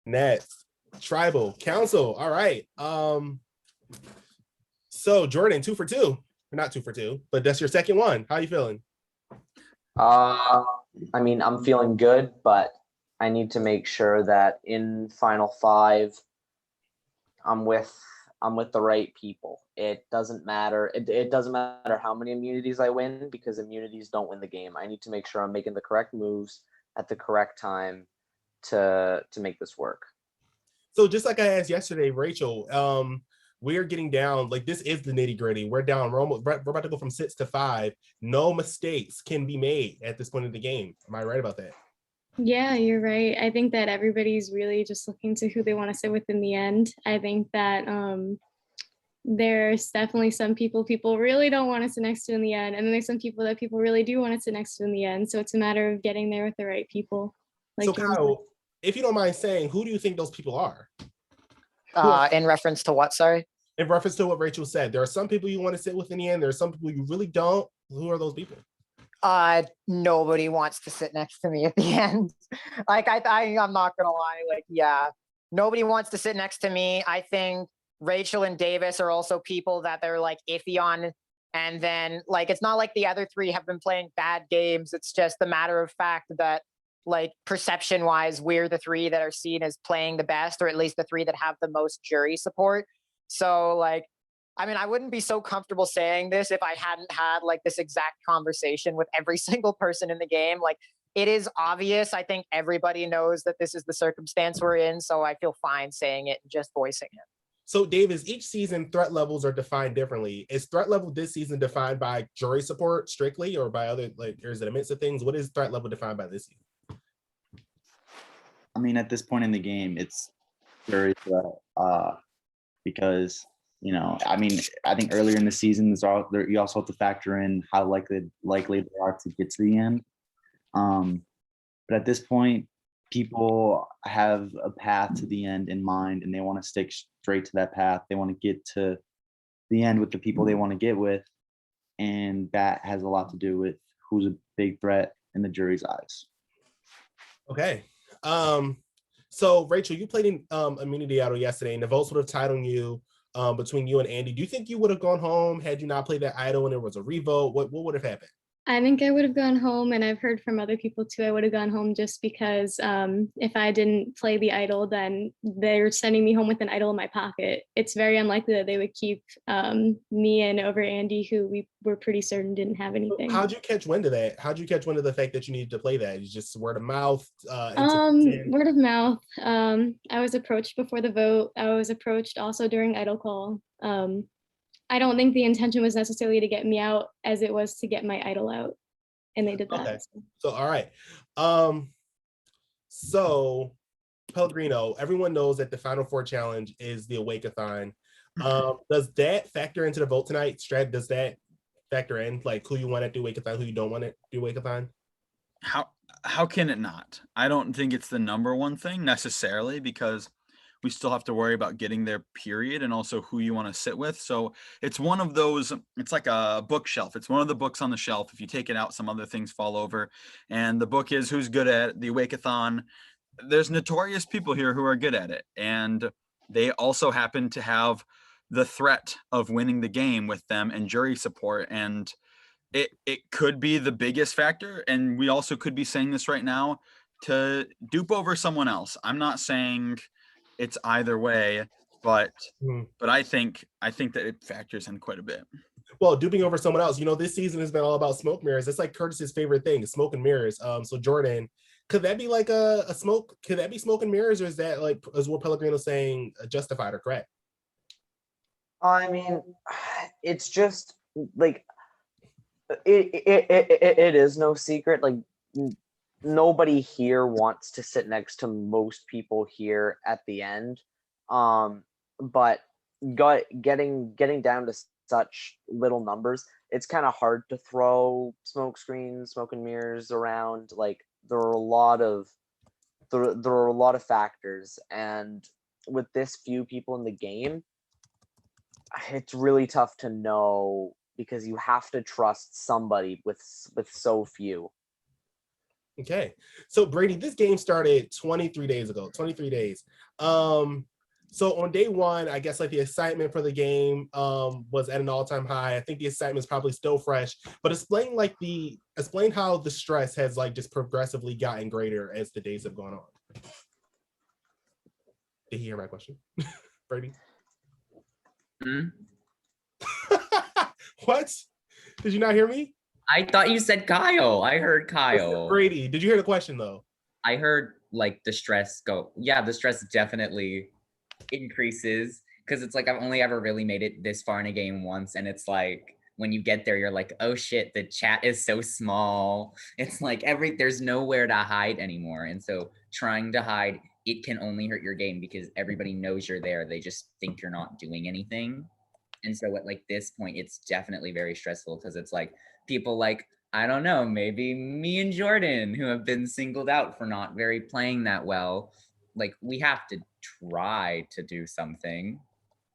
Next, Tribal Council. All right. So Jordan, 2 for 2. Not 2 for 2, but that's your second one. How you feeling? Uh, I mean, I'm feeling good, but I need to make sure that in Final Five, I'm with I'm with the right people. It doesn't matter. It doesn't matter how many immunities I win because immunities don't win the game. I need to make sure I'm making the correct moves at the correct time to make this work. So just like I asked yesterday, Rachel, we're getting down, like this is the nitty gritty. We're down, we're about to go from 6 to 5. No mistakes can be made at this point in the game. Am I right about that? Yeah, you're right. I think that everybody's really just looking to who they want to sit with in the end. I think that there's definitely some people really don't want to sit next to in the end, and then there's some people that people really do want to sit next to in the end. So it's a matter of getting there with the right people. So Kyle, if you don't mind saying, who do you think those people are? In reference to what, sorry? In reference to what Rachel said, there are some people you want to sit with in the end. There are some people you really don't. Who are those people? Nobody wants to sit next to me at the end. Like I'm not gonna lie. Like, yeah, nobody wants to sit next to me. I think Rachel and Davis are also people that they're like iffy on. And then like, it's not like the other three have been playing bad games. It's just the matter of fact that like perception wise, we're the three that are seen as playing the best, or at least the three that have the most jury support. So like, I mean, I wouldn't be so comfortable saying this if I hadn't had like this exact conversation with every single person in the game. Like, it is obvious. I think everybody knows that this is the circumstance we're in. So I feel fine saying it and just voicing it. So Davis, each season threat levels are defined differently. Is threat level this season defined by jury support strictly, or by other, like, or is it a mix of things? What is threat level defined by this season? I mean, at this point in the game, it's jury threat, because, you know, I mean, I think earlier in the season, you also have to factor in how likely they are to get to the end. But at this point, people have a path to the end in mind, and they want to stick straight to that path. They want to get to the end with the people they want to get with, and that has a lot to do with who's a big threat in the jury's eyes. Okay. So Rachel, you played in Immunity Idol yesterday, and the votes would have tied on you between you and Andy. Do you think you would have gone home had you not played that idol and there was a revote? What would have happened? I think I would have gone home, and I've heard from other people too, I would have gone home just because if I didn't play the idol, then they're sending me home with an idol in my pocket. It's very unlikely that they would keep me in over Andy, who we were pretty certain didn't have anything. How'd you catch wind of that? How'd you catch wind of the fact that you needed to play that? It's just word of mouth? Word of mouth. I was approached before the vote. I was approached also during idol call. I don't think the intention was necessarily to get me out as it was to get my idol out. And they did that. Okay. So, all right. So Pellegrino, everyone knows that the Final Four challenge is the Awake-a-thon. Does that factor into the vote tonight? Strat, does that factor in, like, who you want to do Awake-a-thon, who you don't want to do Awake-a-thon? How can it not? I don't think it's the number one thing necessarily, because we still have to worry about getting there, period, and also who you want to sit with. So it's one of those, it's like a bookshelf. It's one of the books on the shelf. If you take it out, some other things fall over. And the book is who's good at the Awake-a-thon. There's notorious people here who are good at it. And they also happen to have the threat of winning the game with them and jury support. And it could be the biggest factor. And we also could be saying this right now to dupe over someone else. I'm not saying it's either way, but I think that it factors in quite a bit. Well, duping over someone else, you know, this season has been all about smoke mirrors. It's like Curtis's favorite thing, smoke and mirrors. So Jordan, could that be like a smoke? Could that be smoke and mirrors, or is that, like, as what Pellegrino saying, justified or correct? I mean, it's just like it is no secret. Like, nobody here wants to sit next to most people here at the end. But getting down to such little numbers, it's kind of hard to throw smoke screens, smoke and mirrors around. Like, there are a lot of factors, and with this few people in the game, it's really tough to know because you have to trust somebody with so few. Okay. So Brady, this game started 23 days ago, 23 days. So on day one, I guess like the excitement for the game was at an all-time high. I think the excitement is probably still fresh, but explain how the stress has like just progressively gotten greater as the days have gone on. Did you hear my question, Brady? Hmm? What? Did you not hear me? I thought you said Kyle. I heard Kyle. Brady, did you hear the question though? I heard like the stress go. Yeah, the stress definitely increases because it's like I've only ever really made it this far in a game once, and it's like when you get there, you're like, oh shit, the chat is so small. It's like there's nowhere to hide anymore, and so trying to hide, it can only hurt your game because everybody knows you're there. They just think you're not doing anything. And so at like this point, it's definitely very stressful because it's like people like, I don't know, maybe me and Jordan who have been singled out for not very playing that well. Like we have to try to do something.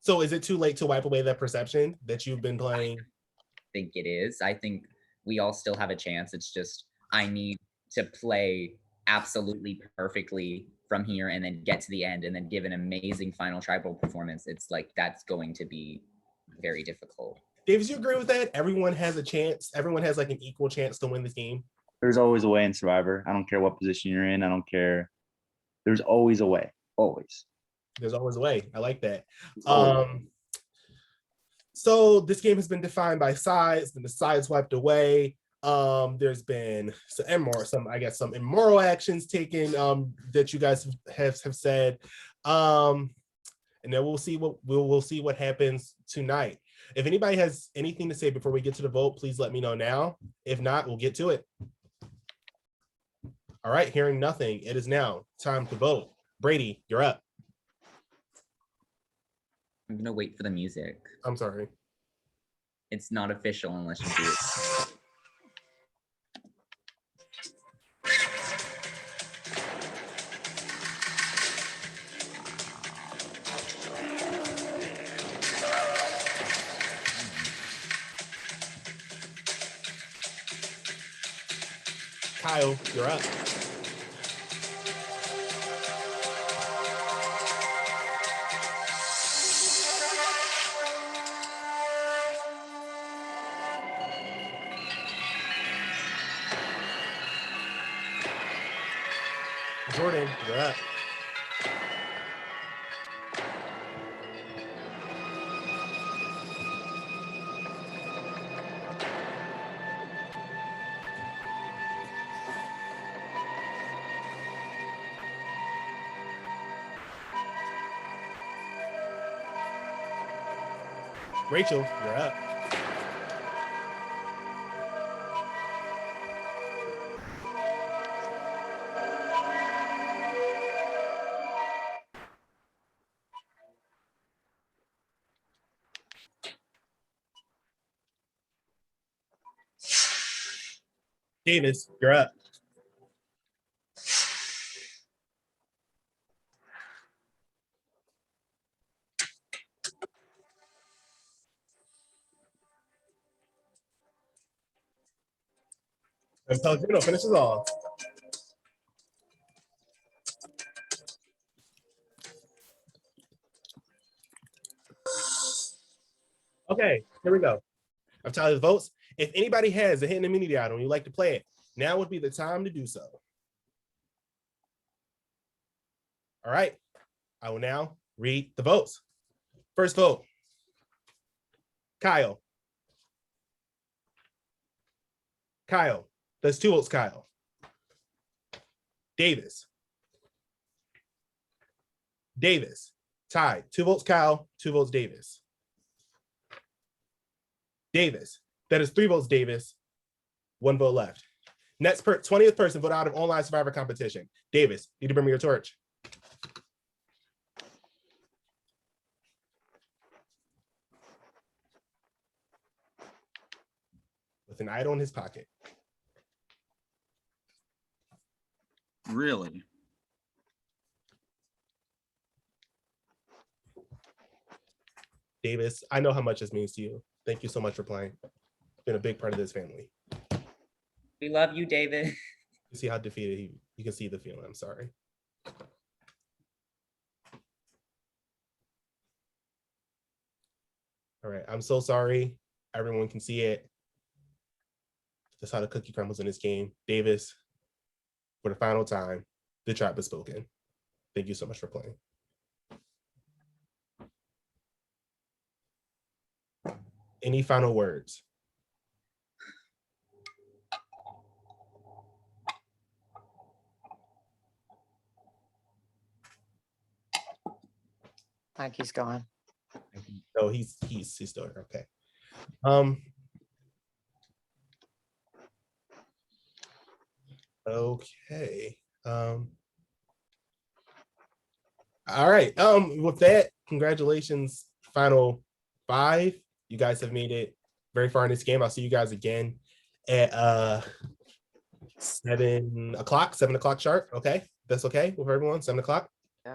So is it too late to wipe away that perception that you've been playing? I think it is. I think we all still have a chance. It's just I need to play absolutely perfectly from here and then get to the end and then give an amazing final tribal performance. It's like that's going to be very difficult. Davis, you agree with that? Everyone has a chance. Everyone has like an equal chance to win this game. There's always a way in Survivor. I don't care what position you're in. I don't care. There's always a way. Always. There's always a way. I like that. Always. So this game has been defined by sides, then the sides wiped away. There's been some immoral actions taken that you guys have said. And then we'll see what happens tonight. If anybody has anything to say before we get to the vote, please let me know now. If not, we'll get to it. All right, hearing nothing, it is now time to vote. Brady, you're up. I'm gonna wait for the music. I'm sorry. It's not official unless you do it. Kyle, you're up. Jordan, you're up. Rachel, you're up. Davis, you're up. And Pellegrino finishes off. Okay, here we go. I've tallied the votes. If anybody has a hidden immunity item and you'd like to play it, now would be the time to do so. All right, I will now read the votes. First vote, Kyle. Kyle, that's 2 votes, Kyle. Davis. Davis, tied. 2 votes, Kyle, 2 votes, Davis. Davis, that is 3 votes, Davis, 1 vote left. Next 20th person vote out of online Survivor competition. Davis, need to bring me your torch. With an idol in his pocket. Really? Davis, I know how much this means to you. Thank you so much for playing. Been a big part of this family. We love you, David. See how defeated you can see the feeling. I'm sorry. All right, I'm so sorry. Everyone can see it. That's how the cookie crumbles in this game. Davis, for the final time, the trap is spoken. Thank you so much for playing. Any final words? I think he's gone. No, he's still here. Okay. Okay. All right. With that, congratulations, final 5. You guys have made it very far in this game. I'll see you guys again at 7 o'clock sharp. Okay, that's okay with everyone. 7 o'clock.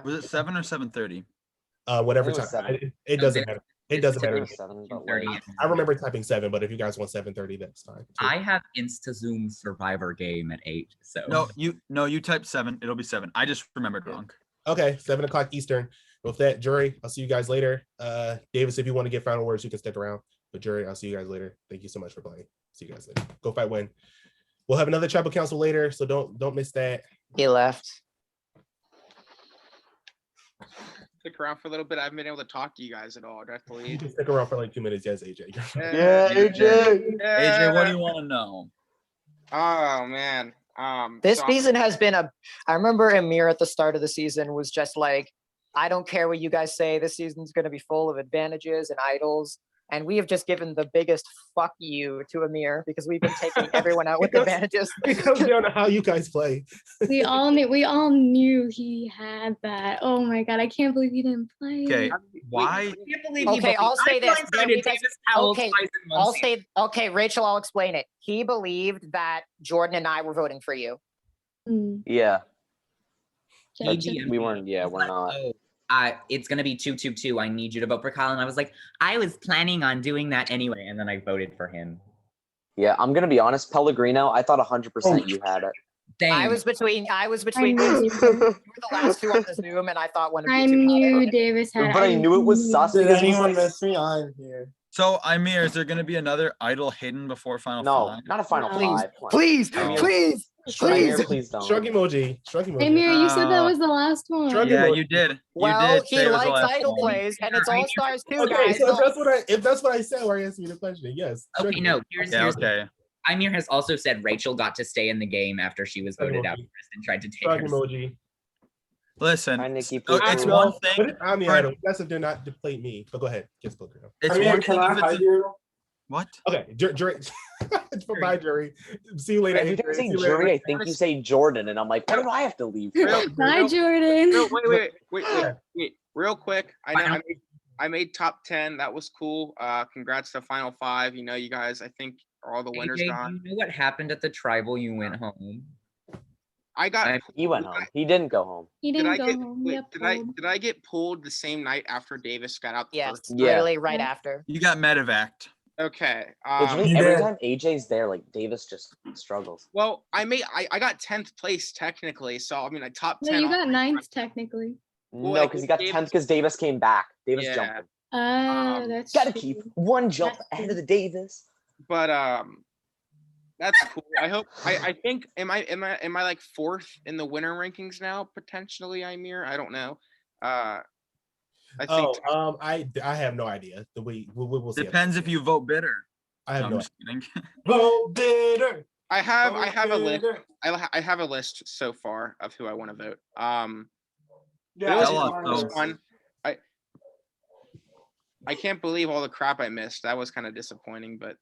Was it 7 or 7:30? Whatever I think it was time. 7. It doesn't matter. It doesn't matter. It's 7, but 30. like, I remember typing 7, but if you guys want 7:30, that's fine. too. I have InstaZoom Survivor game at 8. So No, you typed 7. It'll be 7. I just remembered wrong. Okay, 7 o'clock Eastern. With that, jury, I'll see you guys later. Davis, if you want to get final words, you can stick around. But jury, I'll see you guys later. Thank you so much for playing. See you guys later. Go fight, win. We'll have another tribal council later, so don't miss that. He left. Stick around for a little bit. I haven't been able to talk to you guys at all. Do I have to You leave? can stick around for like 2 minutes. Yes, AJ. Yeah, AJ. AJ, what do you want to know? Oh man. This so- season has been I remember Amir at the start of the season was just like, I don't care what you guys say. This season's going to be full of advantages and idols. And we have just given the biggest fuck you to Amir because we've been taking everyone out with Because- advantages. It comes down to how you guys play. We all knew he had that. Oh my god, I can't believe he didn't play. Okay, why? I can't believe Okay, I'll say this. I Davis, Davis Powell okay, twice in one I'll season. say, okay, Rachel, I'll explain it. He believed that Jordan and I were voting for you. yeah, Gotcha. AGM we weren't. Yeah, was we're like, not. "Oh, it's gonna be 2-2-2. I need you to vote for Kyle." And I was like, I was planning on doing that anyway, and then I voted for him. Yeah, I'm gonna be honest. Pellegrino, I thought 100% you had it. Dang. I was between I you knew, were the last two on the Zoom, and I thought one of I you two had knew it. Davis had it. But I knew it was sus Did because he's anyone like, miss me? I'm here. So, Amir, is there going to be another idol hidden before Final no, Five? not a final No. 5. Please, Oh. please, Amir, please. please don't. Shrug emoji. Shrug emoji. Hey, Mira, you said that Uh, was the last one. Shrug Yeah, emoji. you did. You Well, did he say it was the likes last idol one. plays, and it's All Stars too, Okay, guys. so if that's what I said, why are you asking me the question? Yes. Shrug Okay, no. emoji. Yeah, Here's okay. Amir has also said Rachel got to stay in the game after she was voted out Emoji. first and tried to take Shrug her. emoji. Listen, Hi, Nikki. so it's Poo-poo. one But thing. if I'm the for- idol. That's if they're not to play me. But go ahead. Kiss Poker. It's I mean, one can thing I if it's hide a- you? what? Okay, jury. Bye, jury. See you later. Every time Adrian. you say See you later. jury, I think you say Jordan, and I'm like, why do I have to leave? Bye, Jordan. No, wait. Real quick. I know I made top 10. That was cool. Congrats to Final 5. You know, you guys, I think, are all the winners AJ, do gone. you know what happened at the tribal? You went home. I got. He went home. He didn't go home. He Did didn't I go get? home. Wait, Yep. did I get pulled the same night after Davis got out? The Yes, first? Yeah. literally right Yeah. after. You got medevaced. Okay. Which means You every did. time AJ's there, like Davis just struggles. Well, I got 10th place technically, so I mean, I top No, 10. you all got three ninth times. technically. Well, No, I because he think got Davis- 10th because Davis came back. Davis Yeah. jumped him. Oh, that's Gotta true. keep one jump That's ahead true. of the Davis. But that's cool. I hope. I think. Am I like 4th in the winner rankings now? Potentially, Amir. I don't know. I think. I have no idea. The way we'll see. Depends if you vote bitter. I have No, no I'm idea. just kidding. Vote bitter. I have a list. Bitter. I have a list so far of who I want to vote. Yeah, It was Tell us, mine though. was- fun. I can't believe all the crap I missed. That was kind of disappointing, but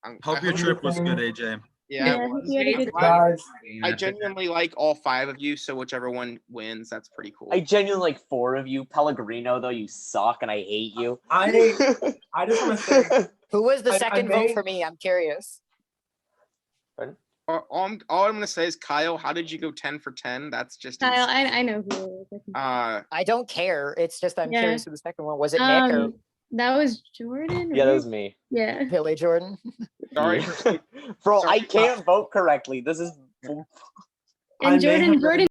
I Hope your hope- trip was good, AJ. Yeah, Yeah, it was. he had a I'm good glad- Guys, I genuinely like all 5 of you, so whichever one wins, that's pretty cool. I genuinely like 4 of you. Pellegrino, though, you suck and I hate you. I just want to say, Who was the I second vote made- for me? I'm curious. All I'm gonna say is, Kyle, how did you go 10 for 10? That's just Kyle, insane. I know who it is. I don't care. It's just I'm Yeah. curious who the second one was. It Nick or That was Jordan. Yeah, that right? was me. Yeah. Billy Jordan? Sorry. Bro, I Sorry. can't vote correctly. This is I And may have Jordan